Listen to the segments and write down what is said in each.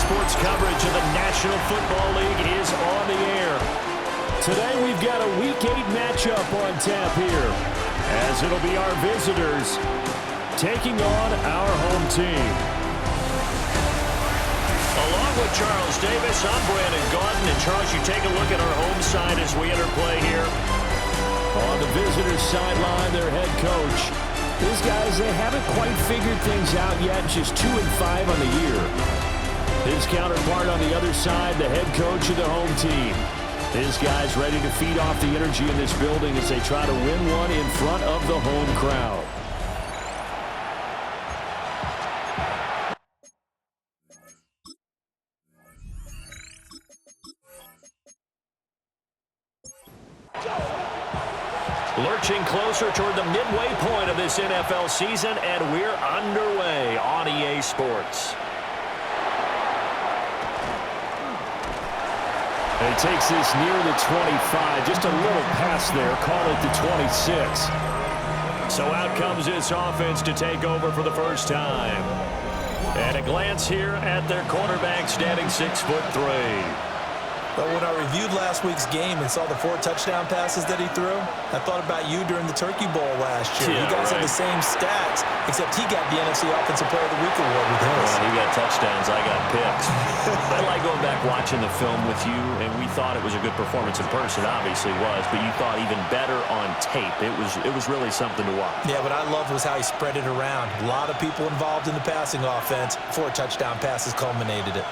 Sports coverage of the National Football League is on the air. Today we've got a Week 8 matchup on tap here, as it'll be our visitors taking on our home team. Along with Charles Davis, I'm Brandon Gaudin. And Charles, you take a look at our home side as we enter play here. On the visitors' sideline, their head coach. These guys, they haven't quite figured things out yet, just 2-5 on the year. His counterpart on the other side, the head coach of the home team. His guys ready to feed off the energy in this building as they try to win one in front of the home crowd. Lurching closer toward the midway point of this NFL season, and we're underway on EA Sports. He takes this near the 25, just a little past there, call it the 26. So out comes this offense to take over for the first time. And a glance here at their quarterback, standing 6'3". But when I reviewed last week's game and saw the 4 touchdown passes that he threw, I thought about you during the Turkey Bowl last year. Yeah, you guys have the same stats, except he got the NFC Offensive Player of the Week award with his. Well, he got touchdowns, I got picks. I like going back watching the film with you, and we thought it was a good performance in person, obviously was, but you thought even better on tape. It was really something to watch. Yeah, what I loved was how he spread it around. A lot of people involved in the passing offense. 4 touchdown passes culminated it.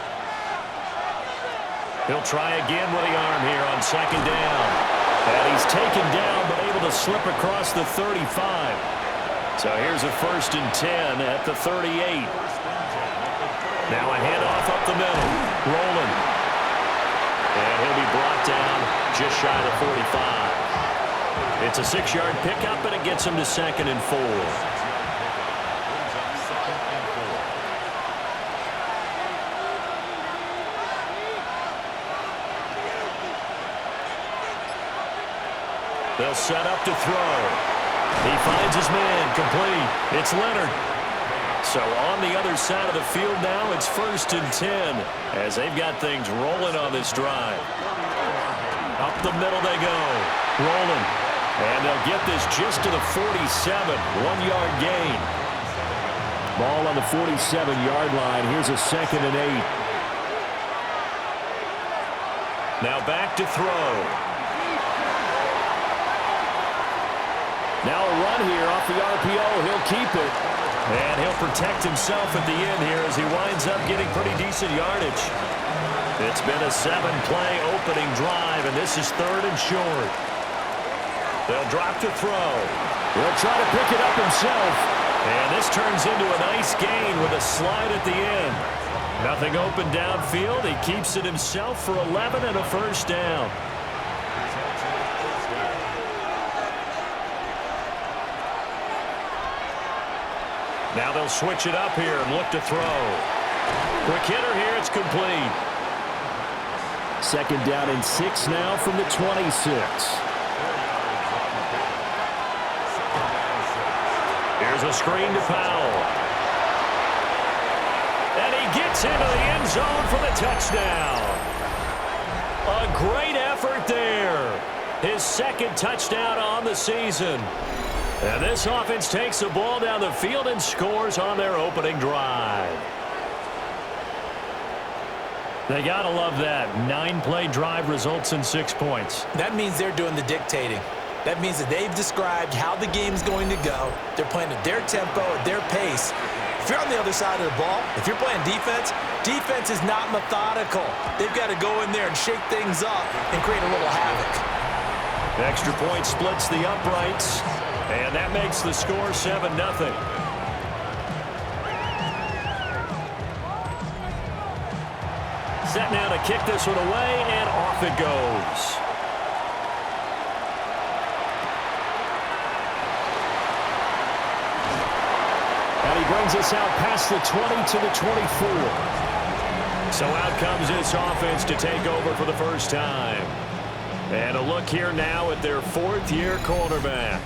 He'll try again with the arm here on second down. And he's taken down, but able to slip across the 35. So here's a 1st and 10 at the 38. Now a handoff up the middle. Rolling. And he'll be brought down just shy of the 45. It's a 6-yard pickup, and it gets him to 2nd and 4. They'll set up to throw. He finds his man, complete. It's Leonard. So on the other side of the field now, it's 1st and 10 as they've got things rolling on this drive. Up the middle they go. Rolling. And they'll get this just to the 47. 1-yard gain. Ball on the 47-yard line. Here's a 2nd and 8. Now back to throw. Now a run here off the RPO. He'll keep it. And he'll protect himself at the end here as he winds up getting pretty decent yardage. It's been a 7-play opening drive, and this is 3rd and short. They'll drop to throw. He'll try to pick it up himself. And this turns into a nice gain with a slide at the end. Nothing open downfield. He keeps it himself for 11 and a 1st down. Now they'll switch it up here and look to throw. Quick hitter here, it's complete. 2nd down and 6 now from the 26. Here's a screen to Powell. And he gets into the end zone for the touchdown. A great effort there. His 2nd touchdown on the season. And this offense takes the ball down the field and scores on their opening drive. They got to love that. 9-play drive results in 6 points. That means they're doing the dictating. That means that they've described how the game's going to go. They're playing at their tempo, at their pace. If you're on the other side of the ball, if you're playing defense, defense is not methodical. They've got to go in there and shake things up and create a little havoc. Extra point splits the uprights. And that makes the score 7-0. Set now to kick this one away, and off it goes. And he brings us out past the 20 to the 24. So out comes this offense to take over for the first time. And a look here now at their 4th-year quarterback.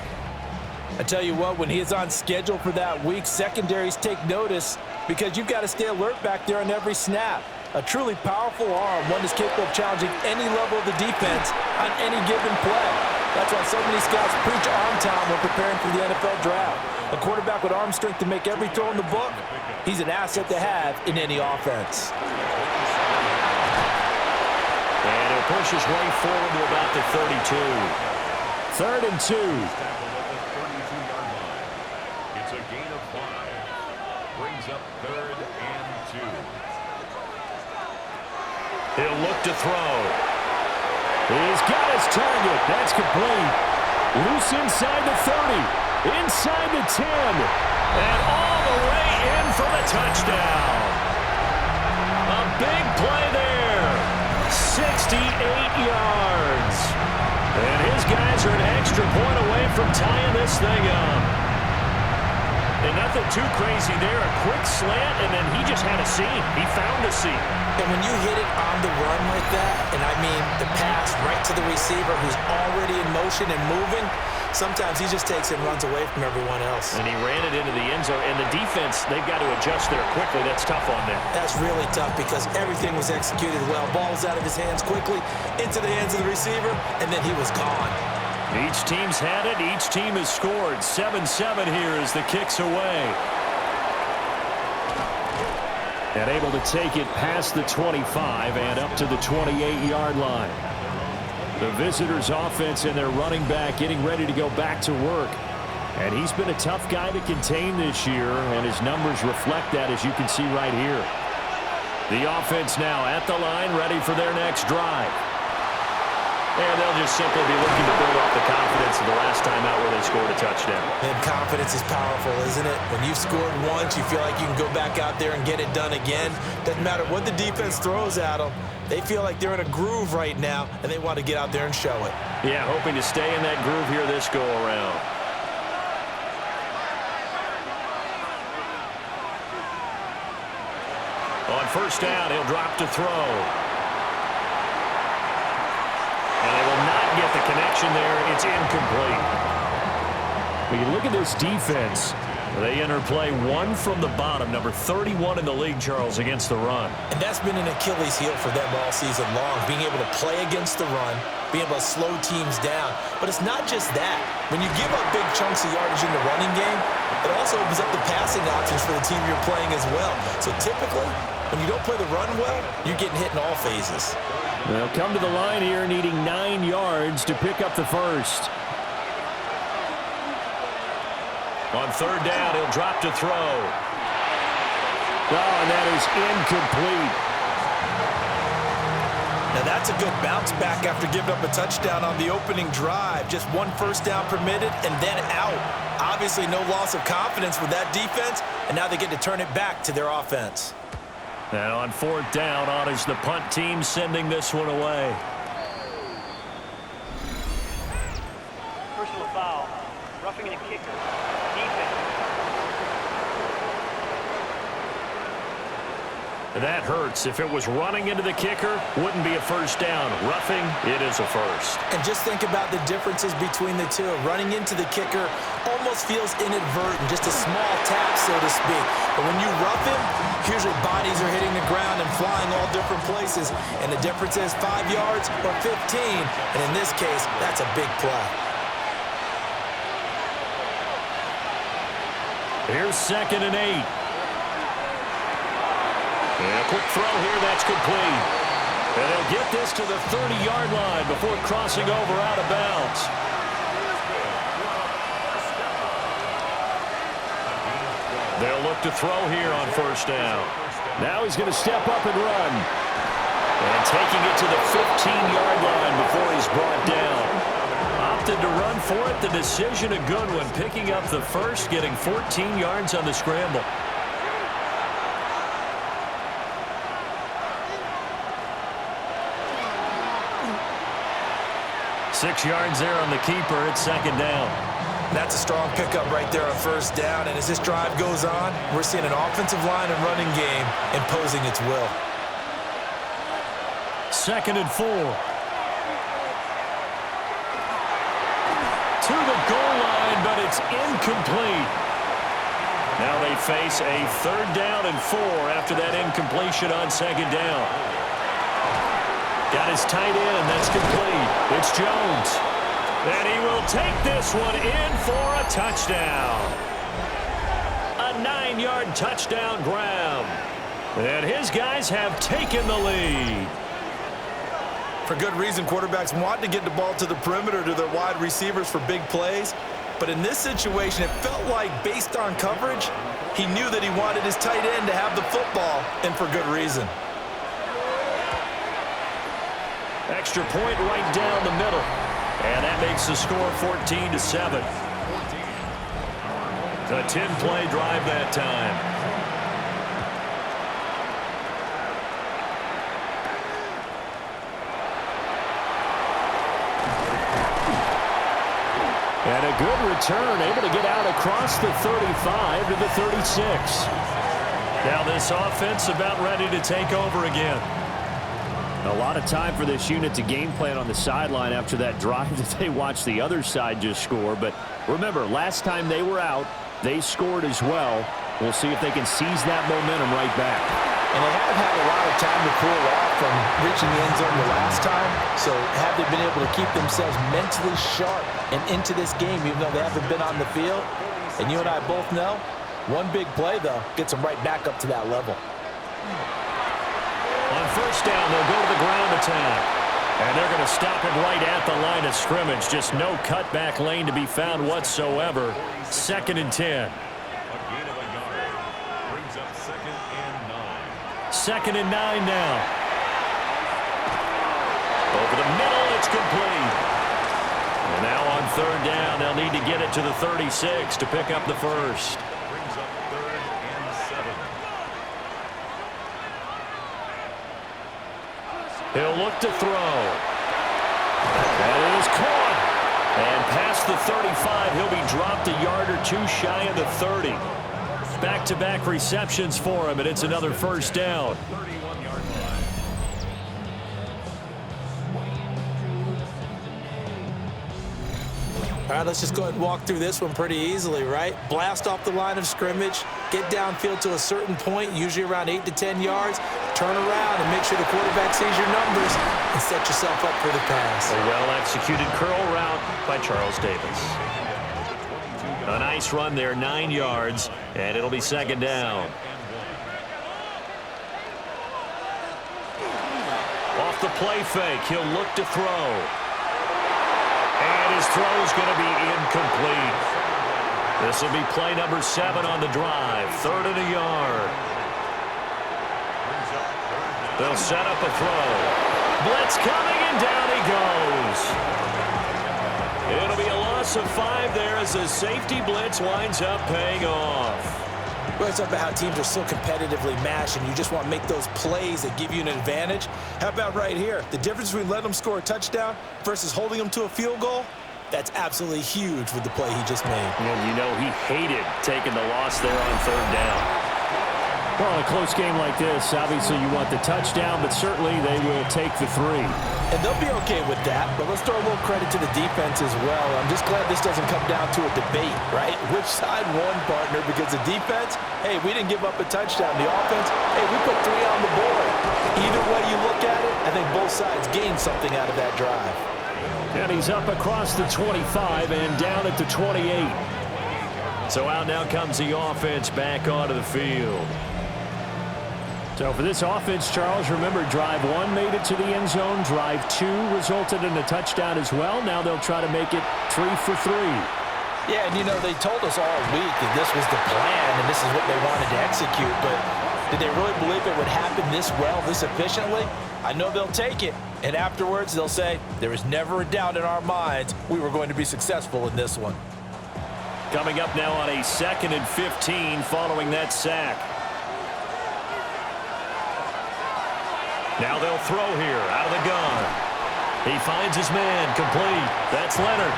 I tell you what, when he is on schedule for that week, secondaries take notice because you've got to stay alert back there on every snap. A truly powerful arm, one that's capable of challenging any level of the defense on any given play. That's why so many scouts preach arm talent when preparing for the NFL draft. A quarterback with arm strength to make every throw in the book, he's an asset to have in any offense. And he'll push his way forward to about the 32. 3rd and 2. It's a gain of 5. Brings up 3rd and 2. He'll look to throw. He's got his target. That's complete. Loose inside the 30. Inside the 10. And all the way in for the touchdown. A big play there. 68 yards. And his guys are an extra point away from tying this thing up. And nothing too crazy there. A quick slant, and then he just had a seam. He found a seam. And when you hit it on the run like that, and I mean the pass right to the receiver who's already in motion and moving, sometimes he just takes it and runs away from everyone else. And he ran it into the end zone. And the defense, they've got to adjust there quickly. That's tough on them. That's really tough because everything was executed well. Ball was out of his hands quickly, into the hands of the receiver, and then he was gone. Each team's had it. Each team has scored. 7-7 here as the kick's away. And able to take it past the 25 and up to the 28-yard line. The visitors' offense and their running back getting ready to go back to work. And he's been a tough guy to contain this year, and his numbers reflect that, as you can see right here. The offense now at the line, ready for their next drive. And they'll just simply be looking to build off the confidence of the last time out where they scored a touchdown. And confidence is powerful, isn't it? When you've scored once, you feel like you can go back out there and get it done again. Doesn't matter what the defense throws at them. They feel like they're in a groove right now, and they want to get out there and show it. Yeah, hoping to stay in that groove here this go-around. On 1st down, he'll drop to throw. And they will not get the connection there. It's incomplete. When you look at this defense, they enter play 1 from the bottom, number 31 in the league, Charles, against the run. And that's been an Achilles heel for them all season long, being able to play against the run, being able to slow teams down. But it's not just that. When you give up big chunks of yardage in the running game, it also opens up the passing options for the team you're playing as well. So typically, when you don't play the run well, you're getting hit in all phases. They'll come to the line here needing 9 yards to pick up the first. On 3rd down, he'll drop to throw. Oh, and that is incomplete. Now that's a good bounce back after giving up a touchdown on the opening drive. Just 1 first down permitted and then out. Obviously no loss of confidence with that defense, and now they get to turn it back to their offense. And on 4th down, on is the punt team sending this one away. Personal foul, roughing in a kicker, defense. That hurts. If it was running into the kicker, wouldn't be a first down. Roughing, it is a first. And just think about the differences between the two. Running into the kicker almost feels inadvertent, just a small tap, so to speak. But when you rough him, usually bodies are hitting the ground and flying all different places. And the difference is 5 yards or 15. And in this case, that's a big play. Here's 2nd and 8. And a quick throw here, that's complete. And they'll get this to the 30-yard line before crossing over out of bounds. They'll look to throw here on 1st down. Now he's going to step up and run. And taking it to the 15-yard line before he's brought down. Opted to run for it. The decision a good one. Picking up the first, getting 14 yards on the scramble. 6 yards there on the keeper. It's 2nd down. That's a strong pickup right there on 1st down. And as this drive goes on, we're seeing an offensive line and running game imposing its will. 2nd and 4. To the goal line, but it's incomplete. Now they face a 3rd down and 4 after that incompletion on 2nd down. Got his tight end. That's complete. It's Jones. And he will take this one in for a touchdown. A 9-yard touchdown grab. And his guys have taken the lead. For good reason, quarterbacks want to get the ball to the perimeter to their wide receivers for big plays. But in this situation, it felt like, based on coverage, he knew that he wanted his tight end to have the football, and for good reason. Extra point right down the middle. And that makes the score 14-7. A 10-play drive that time. And a good return, able to get out across the 35 to the 36. Now this offense about ready to take over again. A lot of time for this unit to game plan on the sideline after that drive that they watched the other side just score. But remember, last time they were out, they scored as well. We'll see if they can seize that momentum right back. And they have had a lot of time to cool off from reaching the end zone the last time. So have they been able to keep themselves mentally sharp and into this game, even though they haven't been on the field? And you and I both know, one big play, though, gets them right back up to that level. On 1st down, they'll go to the ground attack. And they're going to stop it right at the line of scrimmage. Just no cutback lane to be found whatsoever. 2nd and 10. 2nd and 9 now. Over the middle, it's complete. And now on 3rd down, they'll need to get it to the 36 to pick up the first. Brings up 3rd and 7. He'll look to throw. That is caught. And past the 35, he'll be dropped a yard or 2 shy of the 30. Back-to-back receptions for him, and it's another 1st down. 31-yard line. All right, let's just go ahead and walk through this one pretty easily, right? Blast off the line of scrimmage, get downfield to a certain point, usually around 8 to 10 yards, turn around and make sure the quarterback sees your numbers and set yourself up for the pass. A well-executed curl route by Charles Davis. A nice run there, 9 yards, and it'll be 2nd down. Off the play fake, he'll look to throw. And his throw's going to be incomplete. This will be play number 7 on the drive, 3rd and a yard. They'll set up a throw. Blitz coming, and down he goes. It'll be a loss of 5 there as the safety blitz winds up paying off. Well, it's about how teams are so competitively matched, and you just want to make those plays that give you an advantage. How about right here? The difference between letting them score a touchdown versus holding them to a field goal, that's absolutely huge with the play he just made. And you know he hated taking the loss there on 3rd down. Well, in a close game like this, obviously you want the touchdown, but certainly they will take the 3. And they'll be okay with that, but let's throw a little credit to the defense as well. I'm just glad this doesn't come down to a debate, right? Which side won, partner? Because the defense, hey, we didn't give up a touchdown. The offense, hey, we put 3 on the board. Either way you look at it, I think both sides gained something out of that drive. And he's up across the 25 and down at the 28. So out now comes the offense back onto the field. So for this offense, Charles, remember, drive 1 made it to the end zone. Drive 2 resulted in a touchdown as well. Now they'll try to make it 3 for 3. Yeah, and you know, they told us all week that this was the plan and this is what they wanted to execute, but did they really believe it would happen this well, this efficiently? I know they'll take it, and afterwards they'll say, there was never a doubt in our minds we were going to be successful in this one. Coming up now on a 2nd and 15 following that sack. Now they'll throw here out of the gun. He finds his man, complete. That's Leonard.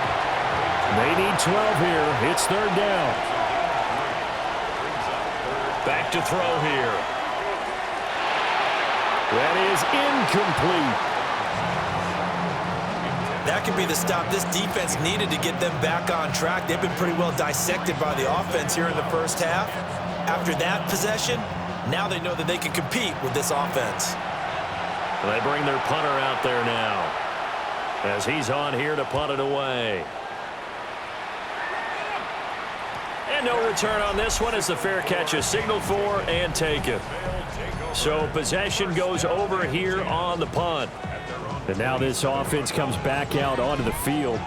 They need 12 here. It's 3rd down. Back to throw here. That is incomplete. That could be the stop this defense needed to get them back on track. They've been pretty well dissected by the offense here in the first half. After that possession, now they know that they can compete with this offense. They bring their punter out there now as he's on here to punt it away. And no return on this one as the fair catch is signaled for and taken. So possession goes over here on the punt. And now this offense comes back out onto the field.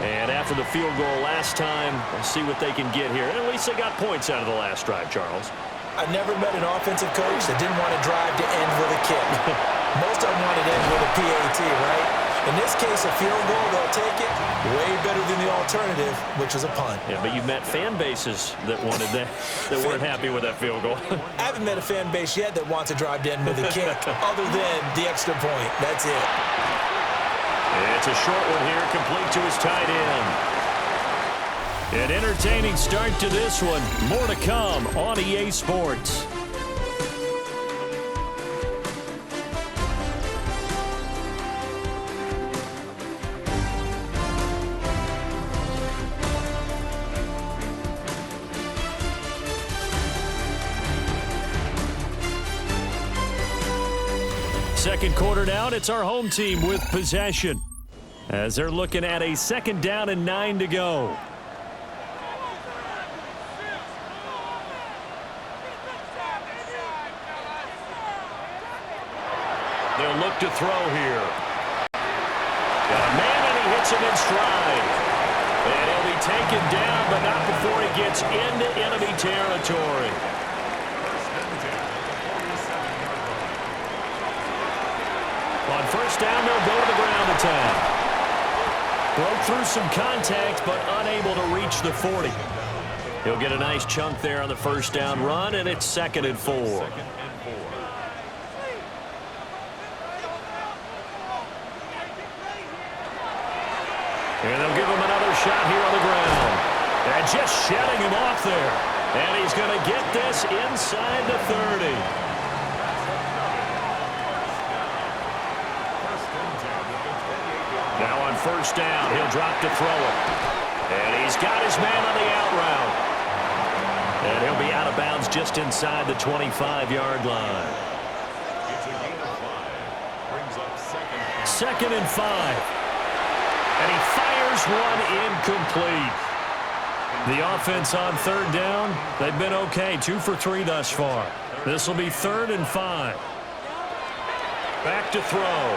And after the field goal last time, let's see what they can get here. And at least they got points out of the last drive, Charles. I never met an offensive coach that didn't want to drive to end with a kick. Most of them want to end with a PAT, right? In this case, a field goal, they'll take it. Way better than the alternative, which is a punt. Yeah, but you've met fan bases that wanted that, that weren't happy with that field goal. I haven't met a fan base yet that wants to drive to end with a kick, other than the extra point. That's it. It's a short one here, complete to his tight end. An entertaining start to this one. More to come on EA Sports. Second quarter down, it's our home team with possession as they're looking at a 2nd down and 9 to go. They'll look to throw here. Got a man and he hits him in stride. And he'll be taken down, but not before he gets into enemy territory. On first down, they'll go to the ground attack. Broke through some contact, but unable to reach the 40. He'll get a nice chunk there on the first down run, and it's 2nd and 4. And they'll give him another shot here on the ground. And just shedding him off there. And he's going to get this inside the 30. Now on first down, he'll drop to throw it. And he's got his man on the out route. And he'll be out of bounds just inside the 25-yard line. It's a gain of 5. Brings up 2nd and 5. And he fires one incomplete. The offense on 3rd down, they've been okay. 2 for 3 thus far. This will be 3rd and 5. Back to throw.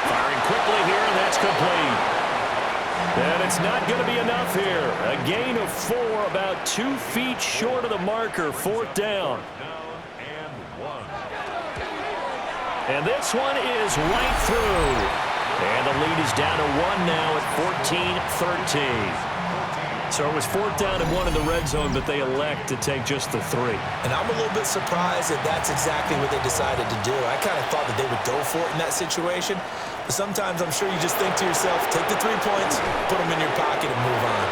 Firing quickly here, and that's complete. And it's not going to be enough here. A gain of 4, about 2 feet short of the marker. 4th down. And this one is right through. And the lead is down to 1 now at 14-13. So it was 4th down and 1 in the red zone, but they elect to take just the 3. And I'm a little bit surprised that that's exactly what they decided to do. I kind of thought that they would go for it in that situation. But sometimes I'm sure you just think to yourself, take the 3 points, put them in your pocket, and move on.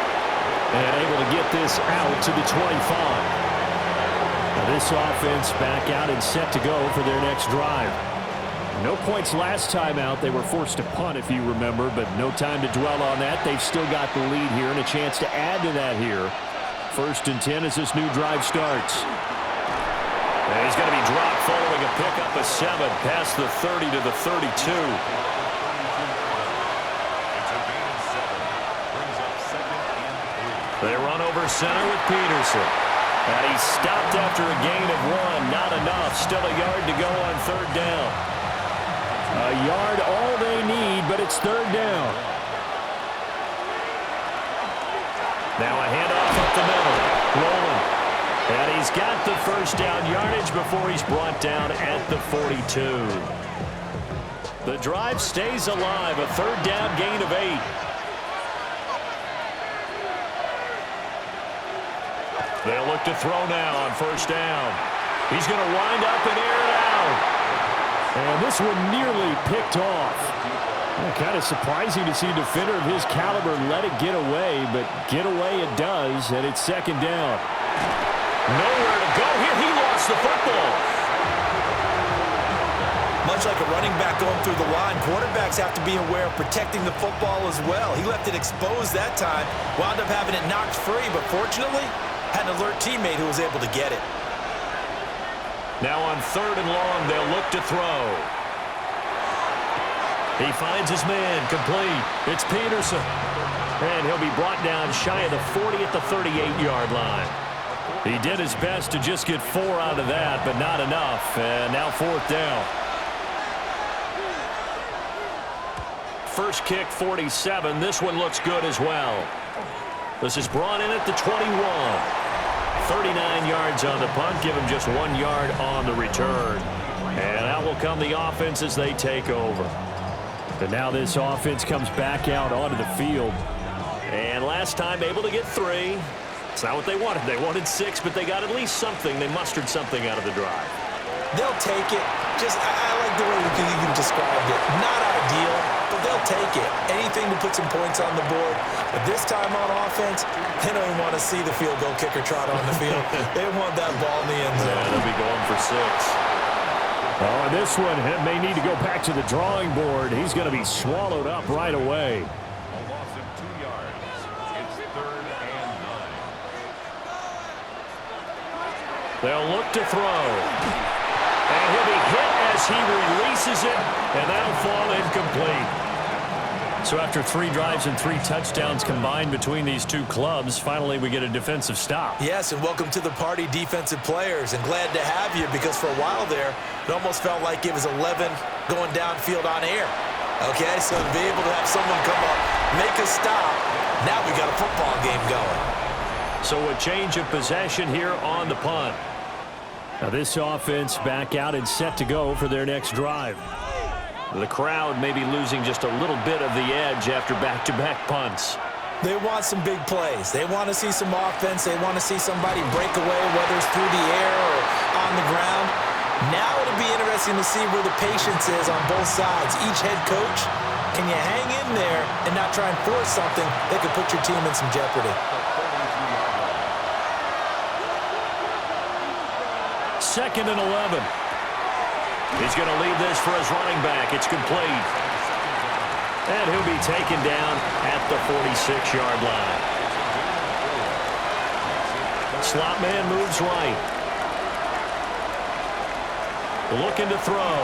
And able to get this out to the 25. Now this offense back out and set to go for their next drive. No points last time out. They were forced to punt, if you remember, but no time to dwell on that. They've still got the lead here and a chance to add to that here. 1st and 10 as this new drive starts. And he's going to be dropped following a pickup of 7 past the 30 to the 32. They run over center with Peterson. And he's stopped after a gain of 1. Not enough. Still a yard to go on 3rd down. A yard all they need, but it's 3rd down. Now a handoff up the middle. Rolling. And he's got the first down yardage before he's brought down at the 42. The drive stays alive. A 3rd down gain of 8. They'll look to throw now on first down. He's going to wind up and air it out. And this one nearly picked off. Kind of surprising to see a defender of his caliber let it get away, but get away it does, and it's 2nd down. Nowhere to go here. He lost the football. Much like a running back going through the line, quarterbacks have to be aware of protecting the football as well. He left it exposed that time, wound up having it knocked free, but fortunately, had an alert teammate who was able to get it. Now on 3rd and long, they'll look to throw. He finds his man, complete. It's Peterson. And he'll be brought down shy of the 40 at the 38-yard line. He did his best to just get 4 out of that, but not enough. And now 4th down. First kick, 47. This one looks good as well. This is brought in at the 21. 39 yards on the punt. Give him just 1 yard on the return. And out will come the offense as they take over. And now this offense comes back out onto the field. And last time able to get 3. It's not what they wanted. They wanted 6, but they got at least something. They mustered something out of the drive. They'll take it. I like the way you described it. Not ideal, but they'll take it. Anything to put some points on the board. But this time on offense, they don't even want to see the field goal kicker trot on the field. They want that ball in the end zone. Yeah, they'll be going for 6. Oh, and this one may need to go back to the drawing board. He's going to be swallowed up right away. A loss of 2 yards. It's 3rd and 9. They'll look to throw. And he'll be hit as he releases it, and that'll fall incomplete. So after 3 drives and 3 touchdowns combined between these two clubs, finally we get a defensive stop. Yes, and welcome to the party, defensive players, and glad to have you because for a while there, it almost felt like it was 11 going downfield on air. Okay, so to be able to have someone come up, make a stop, now we got a football game going. So a change of possession here on the punt. Now this offense back out and set to go for their next drive. The crowd may be losing just a little bit of the edge after back-to-back punts. They want some big plays. They want to see some offense. They want to see somebody break away, whether it's through the air or on the ground. Now it'll be interesting to see where the patience is on both sides. Each head coach, can you hang in there and not try and force something that could put your team in some jeopardy? 2nd and 11. He's going to leave this for his running back. It's complete. And he'll be taken down at the 46-yard line. Slot man moves right. Looking to throw.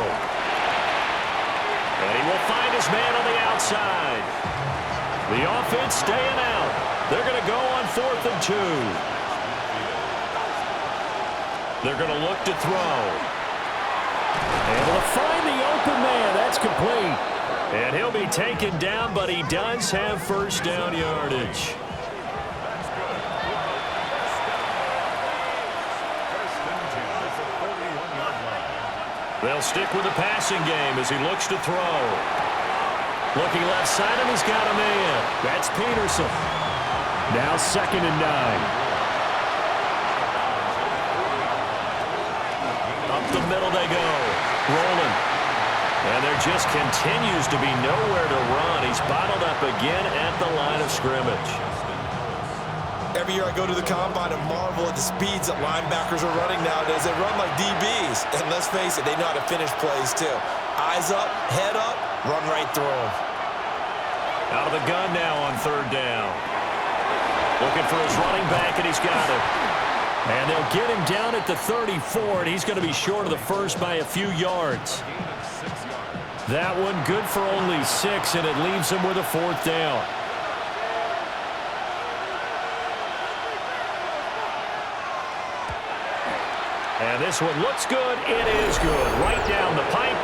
And he will find his man on the outside. The offense staying out. They're going to go on 4th and 2. They're going to look to throw. Able to find the open man. That's complete. And he'll be taken down, but he does have first down yardage. They'll stick with the passing game as he looks to throw. Looking left side, and he's got a man. That's Peterson. Now 2nd and 9. Up the middle they go. Rolling. And there just continues to be nowhere to run. He's bottled up again at the line of scrimmage. Every year I go to the combine and marvel at the speeds that linebackers are running nowadays. They run like DBs. And let's face it, they know how to finish plays too. Eyes up, head up, run right through them. Out of the gun now on 3rd down. Looking for his running back, and he's got it. And they'll get him down at the 34, and he's going to be short of the first by a few yards. That one good for only 6, and it leaves him with a 4th down. And this one looks good. It is good. Right down the pipe.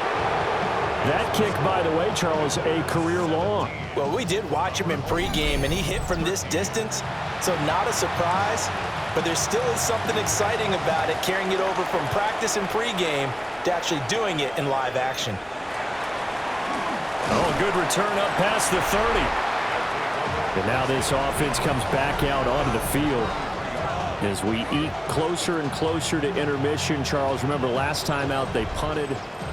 That kick, by the way, Charles, a career long. Well, we did watch him in pregame, and he hit from this distance, so not a surprise. But there still is something exciting about it, carrying it over from practice and pregame to actually doing it in live action. Oh, good return up past the 30. And now this offense comes back out onto the field. As we eke closer and closer to intermission, Charles, remember last time out they punted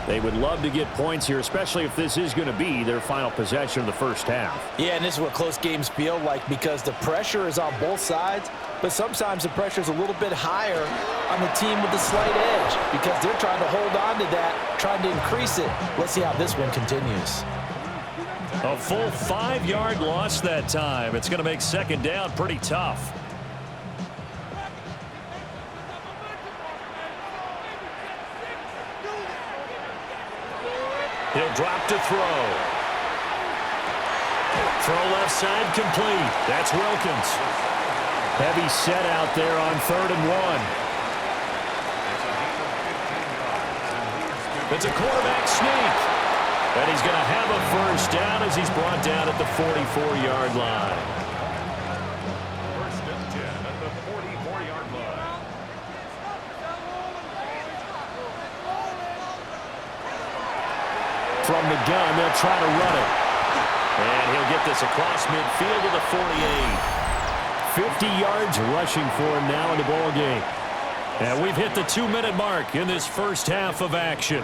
They would love to get points here, especially if this is going to be their final possession of the first half. Yeah, and this is what close games feel like because the pressure is on both sides, but sometimes the pressure is a little bit higher on the team with the slight edge because they're trying to hold on to that, trying to increase it. Let's see how this one continues. A full 5-yard loss that time. It's going to make second down pretty tough. He'll drop to throw. Throw left side complete. That's Wilkins. Heavy set out there on 3rd and 1. It's a quarterback sneak. And he's going to have a first down as he's brought down at the 44-yard line. First and 10 at the 44-yard line. From the gun, they'll try to run it. And he'll get this across midfield to the 48. 50 yards rushing for him now in the ball game. And we've hit the 2-minute mark in this first half of action.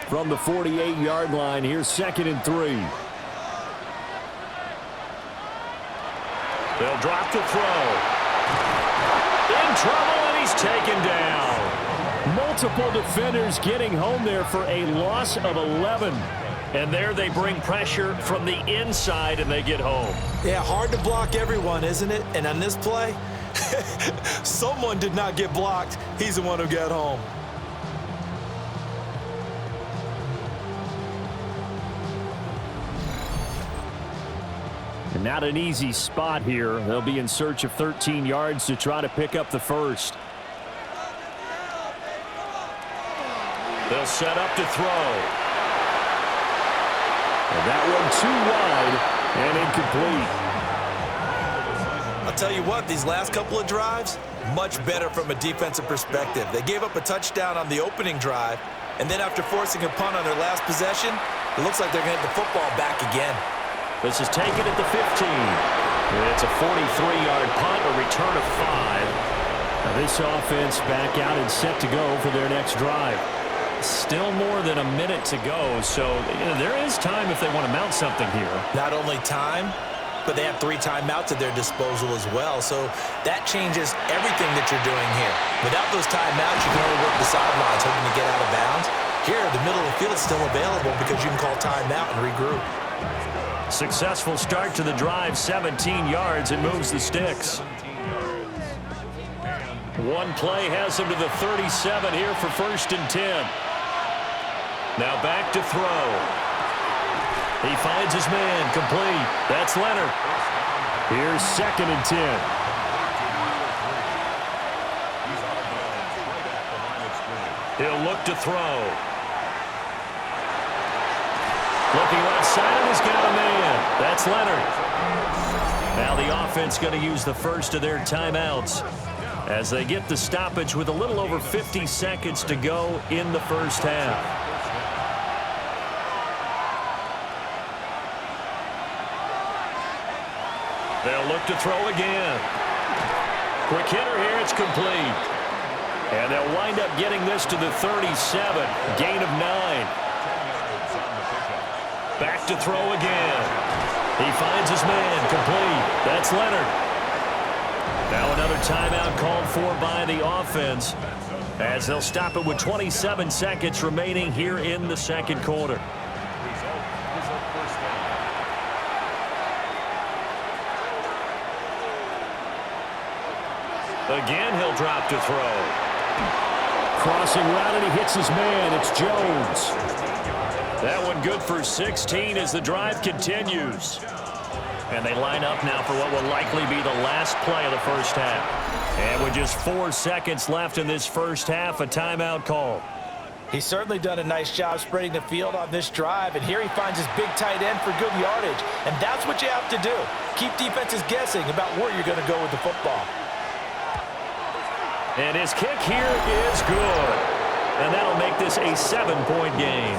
From the 48-yard line, here's 2nd and 3. They'll drop to throw. In trouble, and he's taken down. Multiple defenders getting home there for a loss of 11. And there they bring pressure from the inside, and they get home. Yeah, hard to block everyone, isn't it? And on this play, someone did not get blocked. He's the one who got home. And not an easy spot here. They'll be in search of 13 yards to try to pick up the first. They'll set up to throw. And that one too wide and incomplete. I'll tell you what, these last couple of drives, much better from a defensive perspective. They gave up a touchdown on the opening drive, and then after forcing a punt on their last possession, it looks like they're going to get the football back again. This is taken at the 15. It's a 43-yard punt, a return of 5. Now this offense back out and set to go for their next drive. Still more than a minute to go, so there is time if they want to mount something here. Not only time, but they have 3 timeouts at their disposal as well, so that changes everything that you're doing here. Without those timeouts, you can only work the sidelines hoping to get out of bounds. Here, the middle of the field is still available because you can call timeout and regroup. Successful start to the drive, 17 yards, and moves the sticks. One play has him to the 37 here for 1st and 10. Now back to throw. He finds his man, complete. That's Leonard. Here's 2nd and 10. He'll look to throw. Looking left side, and he's got a man. That's Leonard. Now the offense going to use the first of their timeouts as they get the stoppage with a little over 50 seconds to go in the first half. They'll look to throw again. Quick hitter here, it's complete. And they'll wind up getting this to the 37, gain of 9. Back to throw again. He finds his man, complete. That's Leonard. Now another timeout called for by the offense as they'll stop it with 27 seconds remaining here in the second quarter. Again, he'll drop to throw. Crossing route, and he hits his man. It's Jones. That one good for 16 as the drive continues. And they line up now for what will likely be the last play of the first half. And with just 4 seconds left in this first half, a timeout call. He's certainly done a nice job spreading the field on this drive, and here he finds his big tight end for good yardage. And that's what you have to do. Keep defenses guessing about where you're going to go with the football. And his kick here is good. And that'll make this a 7-point game.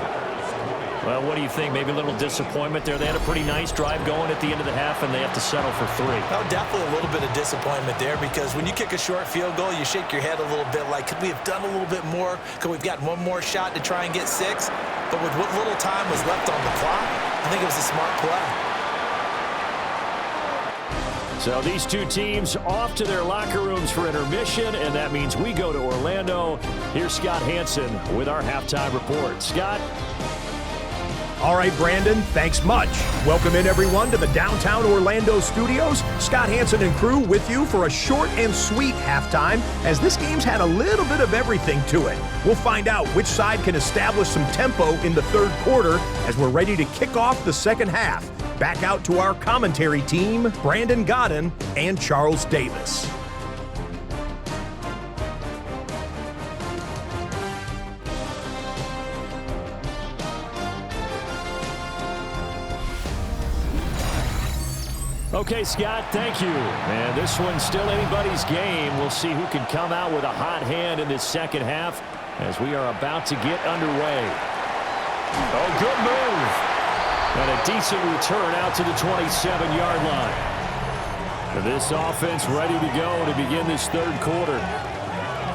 Well, what do you think? Maybe a little disappointment there. They had a pretty nice drive going at the end of the half, and they have to settle for 3. Oh, definitely a little bit of disappointment there, because when you kick a short field goal, you shake your head a little bit like, could we have done a little bit more? Could we have gotten one more shot to try and get 6? But with what little time was left on the clock, I think it was a smart play. So these two teams off to their locker rooms for intermission, and that means we go to Orlando. Here's Scott Hansen with our halftime report. Scott? All right, Brandon, thanks much. Welcome in, everyone, to the downtown Orlando studios. Scott Hansen and crew with you for a short and sweet halftime, as this game's had a little bit of everything to it. We'll find out which side can establish some tempo in the third quarter as we're ready to kick off the second half. Back out to our commentary team, Brandon Godden and Charles Davis. Okay, Scott, thank you. And this one's still anybody's game. We'll see who can come out with a hot hand in this second half as we are about to get underway. Oh, good move. And a decent return out to the 27-yard line. This offense ready to go to begin this third quarter.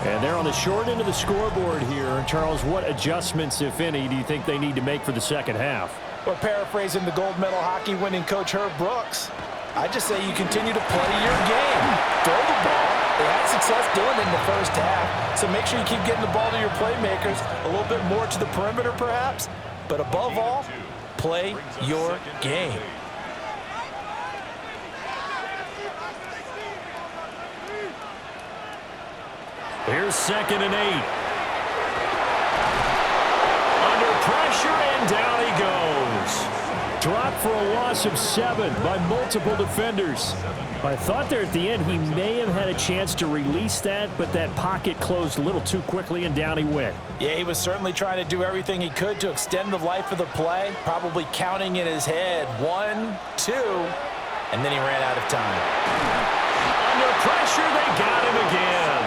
And they're on the short end of the scoreboard here. Charles, what adjustments, if any, do you think they need to make for the second half? Well, paraphrasing the gold medal hockey winning coach Herb Brooks, I just say you continue to play your game. Throw the ball. They had success doing it in the first half, so make sure you keep getting the ball to your playmakers, a little bit more to the perimeter perhaps, but above all, play your game. Here's 2nd and 8. Under pressure, and down he goes. Dropped for a loss of 7 by multiple defenders. I thought there at the end he may have had a chance to release that, but that pocket closed a little too quickly, and down he went. Yeah, he was certainly trying to do everything he could to extend the life of the play, probably counting in his head 1, 2, and then he ran out of time. Under pressure, they got him again.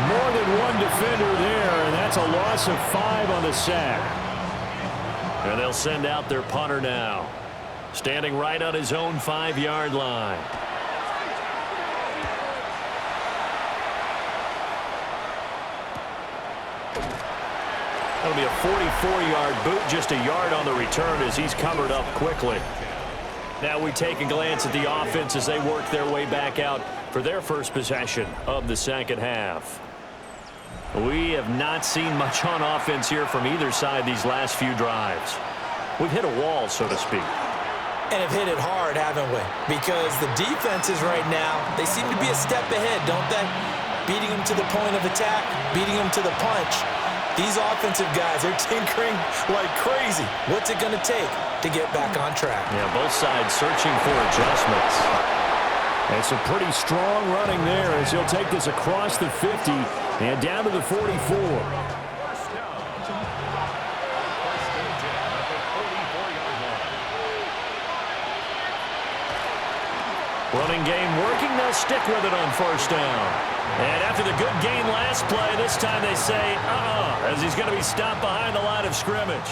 More than one defender there, and that's a loss of 5 on the sack. And they'll send out their punter now, standing right on his own 5-yard line. That'll be a 44-yard boot, just a yard on the return as he's covered up quickly. Now we take a glance at the offense as they work their way back out for their first possession of the second half. We have not seen much on offense here from either side these last few drives. We've hit a wall, so to speak. And have hit it hard, haven't we? Because the defenses right now, they seem to be a step ahead, don't they? Beating them to the point of attack, beating them to the punch. These offensive guys are tinkering like crazy. What's it going to take to get back on track? Yeah, both sides searching for adjustments. And some pretty strong running there as he'll take this across the 50 and down to the 44. Running game working, they'll stick with it on first down. And after the good gain last play, this time they say, as he's going to be stopped behind the line of scrimmage.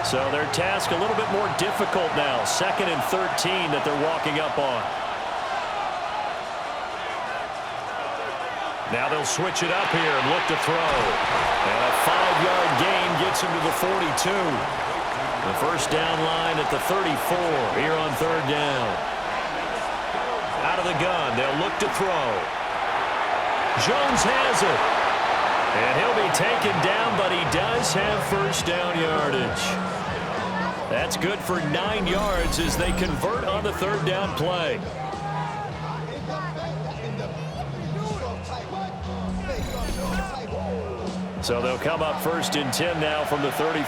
So their task a little bit more difficult now. 2nd and 13 that they're walking up on. Now they'll switch it up here and look to throw. And a 5-yard gain gets him to the 42. The first down line at the 34 here on third down. Out of the gun, they'll look to throw. Jones has it. And he'll be taken down, but he does have first down yardage. That's good for 9 yards as they convert on the third down play. So they'll come up 1st and 10 now from the 33.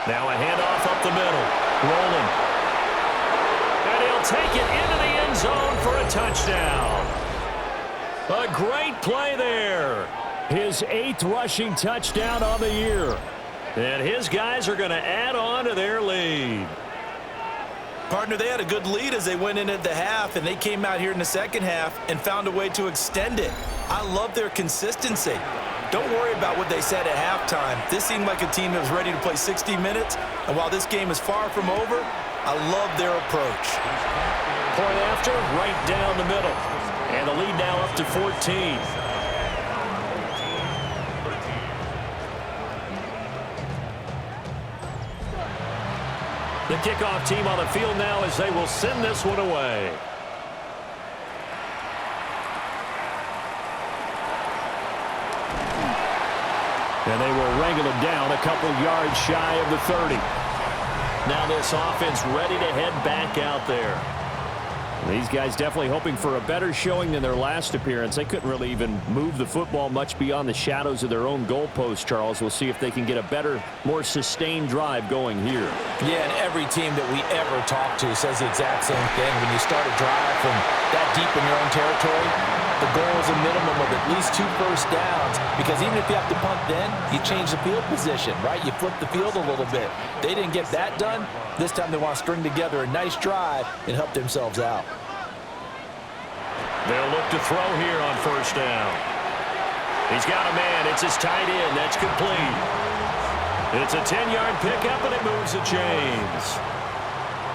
Now a handoff up the middle. Rolling. And he'll take it into the end zone for a touchdown. A great play there. His 8th rushing touchdown on the year. And his guys are going to add on to their lead. Partner, they had a good lead as they went in at the half, and they came out here in the second half and found a way to extend it. I love their consistency. Don't worry about what they said at halftime. This seemed like a team that was ready to play 60 minutes, and while this game is far from over, I love their approach. Point after, right down the middle. And the lead now up to 14. The kickoff team on the field now as they will send this one away. And they will wrangle him down a couple yards shy of the 30. Now this offense ready to head back out there. These guys definitely hoping for a better showing than their last appearance. They couldn't really even move the football much beyond the shadows of their own goalpost, Charles. We'll see if they can get a better, more sustained drive going here. Yeah, and every team that we ever talk to says the exact same thing. When you start a drive from that deep in your own territory, the goal is a minimum of at least 2 first downs, because even if you have to punt then, you change the field position, right? You flip the field a little bit. They didn't get that done. This time they want to string together a nice drive and help themselves out. They'll look to throw here on first down. He's got a man. It's his tight end. That's complete. It's a 10-yard pickup, and it moves the chains.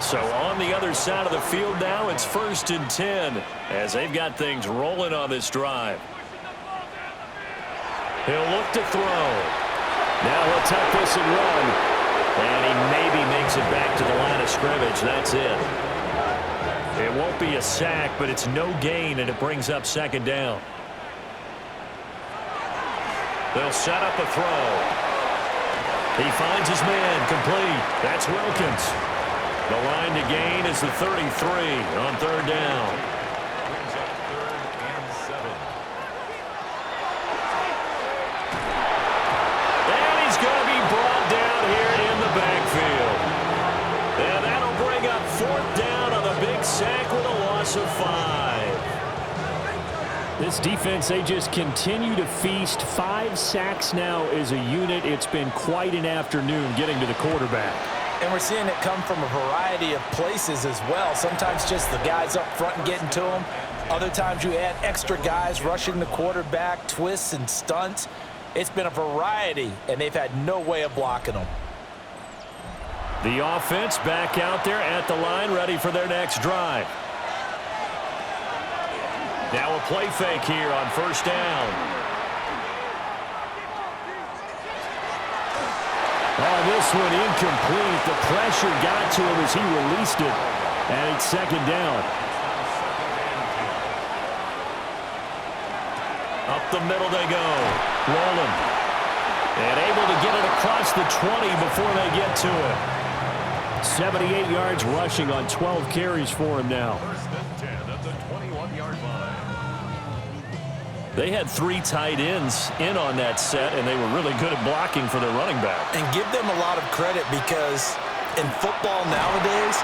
So on the other side of the field now, it's 1st and 10 as they've got things rolling on this drive. He'll look to throw. Now he'll tuck this and run. And he maybe makes it back to the line of scrimmage. That's it. It won't be a sack, but it's no gain, and it brings up 2nd down. They'll set up a throw. He finds his man, complete. That's Wilkins. The line to gain is the 33 on 3rd down. Brings up 3rd and 7. And he's going to be brought down here in the backfield. And that'll bring up 4th down on the big sack with a loss of 5. This defense, they just continue to feast. 5 sacks now as a unit. It's been quite an afternoon getting to the quarterback. And we're seeing it come from a variety of places as well. Sometimes just the guys up front and getting to them. Other times you add extra guys rushing the quarterback, twists and stunts. It's been a variety, and they've had no way of blocking them. The offense back out there at the line, ready for their next drive. Now a play fake here on 1st down. Oh, this one incomplete. The pressure got to him as he released it. And it's 2nd down. Up the middle they go. Rolling. And able to get it across the 20 before they get to it. 78 yards rushing on 12 carries for him now. 1st and 10 at the 21-yard line. They had 3 tight ends in on that set, and they were really good at blocking for their running back. And give them a lot of credit, because in football nowadays,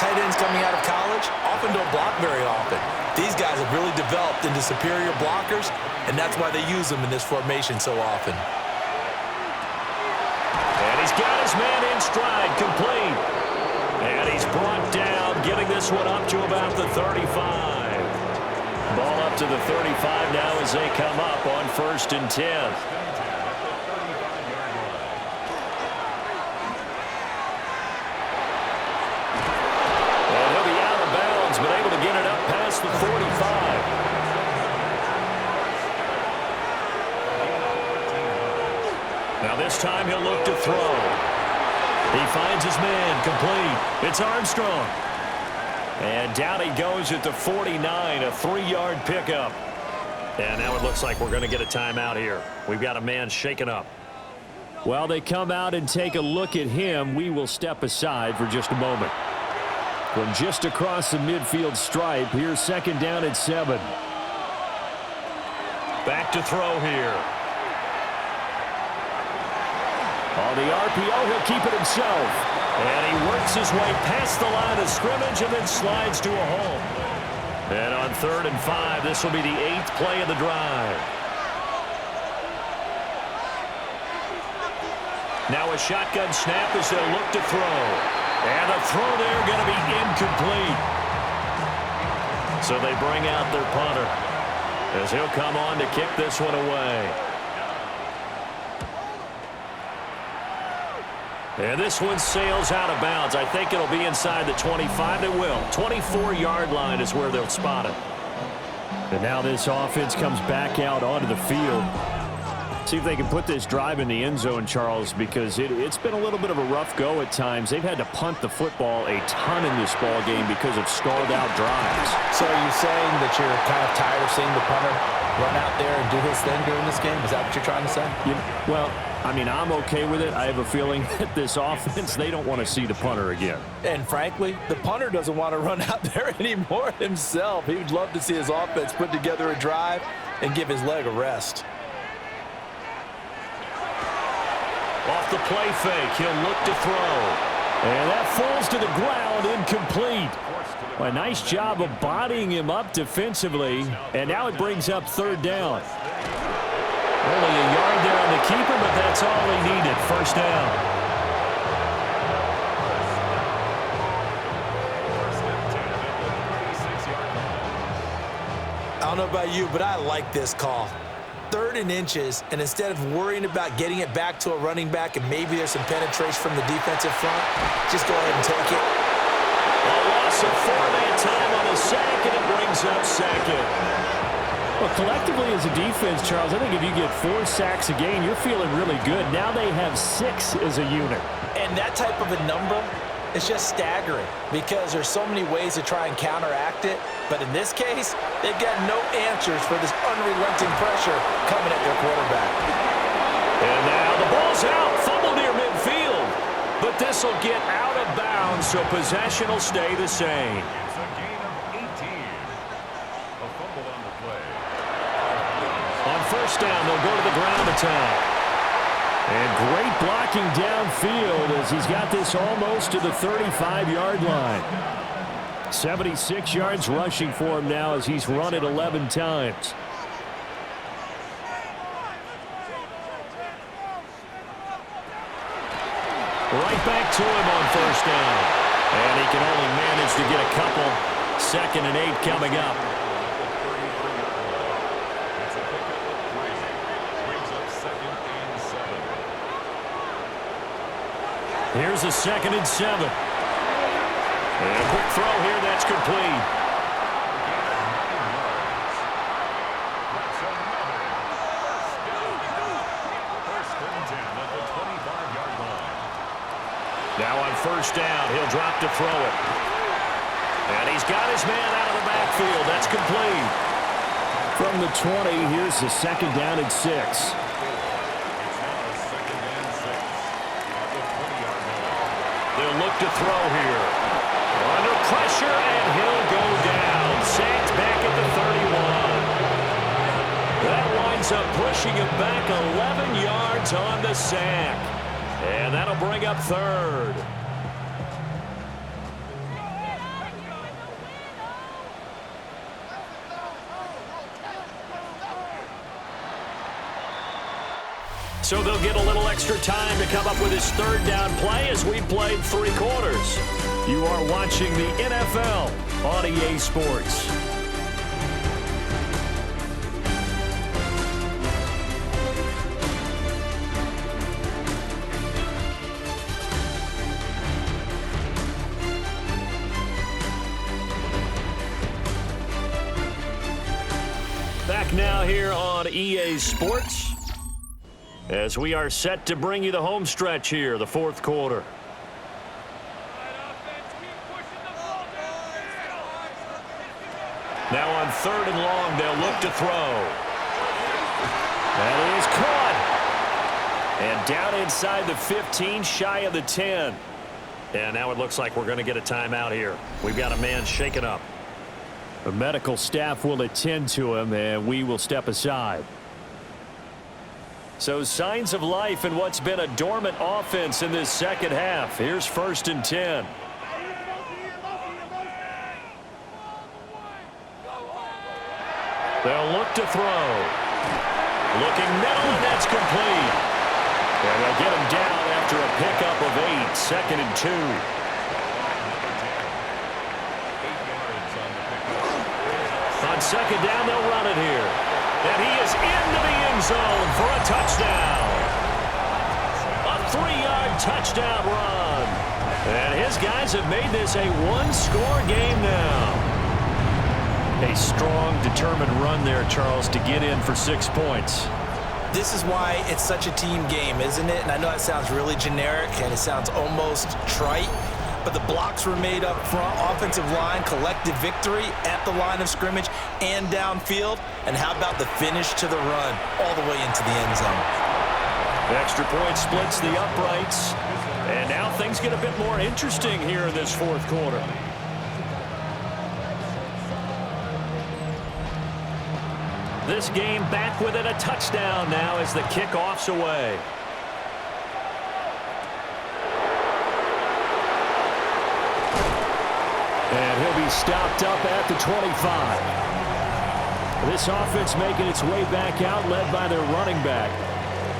tight ends coming out of college often don't block very often. These guys have really developed into superior blockers, and that's why they use them in this formation so often. And he's got his man in stride, complete. And he's brought down, getting this one up to about the 35. Ball up to the 35 now as they come up on 1st and 10. And he'll be out of bounds, but able to get it up past the 45. Now this time he'll look to throw. He finds his man, complete. It's Armstrong. And down he goes at the 49, a 3-yard pickup. And now it looks like we're going to get a timeout here. We've got a man shaken up. While they come out and take a look at him, we will step aside for just a moment. From just across the midfield stripe, here's 2nd down at 7. Back to throw here. On the RPO, he'll keep it himself. And he works his way past the line of scrimmage and then slides to a hole. And on 3rd and 5, this will be the 8th play of the drive. Now a shotgun snap as they'll look to throw. And the throw there going to be incomplete. So they bring out their punter. as he'll come on to kick this one away. And this one sails out of bounds. I think it'll be inside the 25. It will. 24-yard line is where they'll spot it. And now this offense comes back out onto the field. See if they can put this drive in the end zone, Charles, because it's been a little bit of a rough go at times. They've had to punt the football a ton in this ball game because of stalled-out drives. So are you saying that you're kind of tired of seeing the punter run out there and do his thing during this game? Is that what you're trying to say? Well, I mean, I'm okay with it. I have a feeling that this offense, they don't want to see the punter again. And frankly, the punter doesn't want to run out there anymore himself. He would love to see his offense put together a drive and give his leg a rest. Off the play fake, he'll look to throw. And that falls to the ground, incomplete. Well, a nice job of bodying him up defensively. And now it brings up third down. Only a yard there on the keeper, but that's all he needed. First down. I don't know about you, but I like this call. 3rd and inches, and instead of worrying about getting it back to a running back and maybe there's some penetration from the defensive front, just go ahead and take it. A loss of 4-man time on a sack, and it brings up second. Well, collectively as a defense, Charles, I think if you get 4 sacks a game, you're feeling really good. Now they have 6 as a unit. And that type of a number is just staggering because there's so many ways to try and counteract it. But in this case, they've got no answers for this unrelenting pressure coming at their quarterback. And now the ball's out. Fumble near midfield. But this will get out of bounds, so possession will stay the same. It's a gain of 18. A fumble on the play. On first down, they'll go to the ground attack. And great blocking downfield as he's got this almost to the 35-yard line. 76 yards rushing for him now as he's run it 11 times. Right back to him on first down. And he can only manage to get a couple. 2nd and 8 coming up. It's a pickup of 3. Brings up 2nd and 7. Here's a 2nd and 7. And a quick throw here, that's complete. Now on first down, he'll drop to throw it. And he's got his man out of the backfield. That's complete. From the 20, here's the 2nd down and 6. They'll look to throw here. Under pressure, and he'll go down. Sacked back at the 31. That winds up pushing him back 11 yards on the sack. And that'll bring up 3rd. So they'll get a little extra time to come up with his 3rd down play as we played 3 quarters. You are watching the NFL on EA Sports. Back now here on EA Sports as we are set to bring you the home stretch here, the 4th quarter. Now on 3rd and long, they'll look to throw. That is caught. And down inside the 15, shy of the 10. And now it looks like we're going to get a timeout here. We've got a man shaken up. The medical staff will attend to him, and we will step aside. So signs of life in what's been a dormant offense in this 2nd half. Here's 1st and 10. They'll look to throw. Looking middle, and that's complete. And they'll get him down after a pickup of 8. 2nd and 2. On 2nd down, they'll run it here. And he is into the end zone for a touchdown. A 3-yard touchdown run. And his guys have made this a one-score game now. A strong, determined run there, Charles, to get in for 6 points. This is why it's such a team game, isn't it? And I know it sounds really generic and it sounds almost trite, but the blocks were made up front, offensive line, collective victory at the line of scrimmage and downfield. And how about the finish to the run all the way into the end zone? Extra point splits the uprights. And now things get a bit more interesting here in this fourth quarter. This game back with it, a touchdown now as the kickoff's away. And he'll be stopped up at the 25. This offense making its way back out, led by their running back.